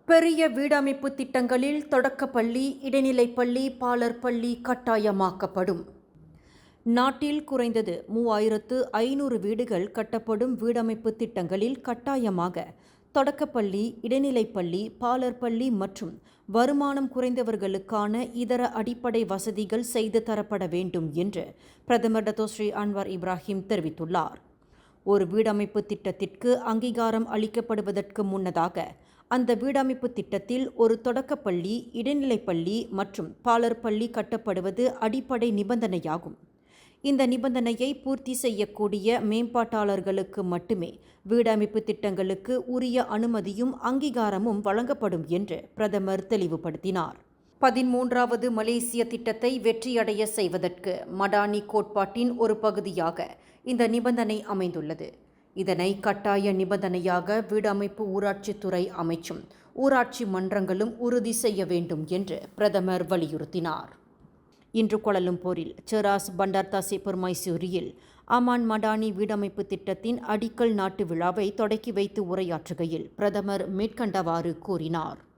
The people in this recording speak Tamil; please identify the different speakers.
Speaker 1: பெரிய வீடமைப்பு திட்டங்களில் தொடக்கப்பள்ளி, இடைநிலைப்பள்ளி, பாலர் பள்ளி கட்டாயமாக்கப்படும். நாட்டில் குறைந்தது 3500 வீடுகள் கட்டப்படும் வீடமைப்பு திட்டங்களில் கட்டாயமாக தொடக்கப்பள்ளி, இடைநிலைப்பள்ளி, பாலர் பள்ளி மற்றும் வருமானம் குறைந்தவர்களுக்கான இதர அடிப்படை வசதிகள் செய்து தரப்பட வேண்டும் என்று பிரதமர் டத்தோஸ்ரீ அன்வார் இப்ராஹிம் தெரிவித்துள்ளார். ஒரு வீடமைப்பு திட்டத்திற்கு அங்கீகாரம் அளிக்கப்படுவதற்கு முன்னதாக அந்த வீடமைப்பு திட்டத்தில் ஒரு தொடக்கப்பள்ளி, இடைநிலைப்பள்ளி மற்றும் பாலர் பள்ளி கட்டப்படுவது அடிப்படை நிபந்தனையாகும். இந்த நிபந்தனையை பூர்த்தி செய்யக்கூடிய மேம்பாட்டாளர்களுக்கு மட்டுமே வீடமைப்பு திட்டங்களுக்கு உரிய அனுமதியும் அங்கீகாரமும் வழங்கப்படும் என்று பிரதமர் தெளிவுபடுத்தினார். 13வது மலேசிய திட்டத்தை வெற்றியடைய செய்வதற்கு மடானி கோட்பாட்டின் ஒரு பகுதியாக இந்த நிபந்தனை அமைந்துள்ளது. இதனை கட்டாய நிபந்தனையாக வீடமைப்பு ஊராட்சித்துறை அமைச்சும் ஊராட்சி மன்றங்களும் உறுதி செய்ய வேண்டும் என்று பிரதமர் வலியுறுத்தினார். இன்று கோலாலம்பூரில் செராஸ் பண்டார் தாசே பெர்மைசூரியில் அமான் மடானி வீடமைப்பு திட்டத்தின் அடிக்கல் நாட்டு விழாவை தொடக்கி வைத்து உரையாற்றுகையில் பிரதமர் மேற்கண்டவாறு கூறினார்.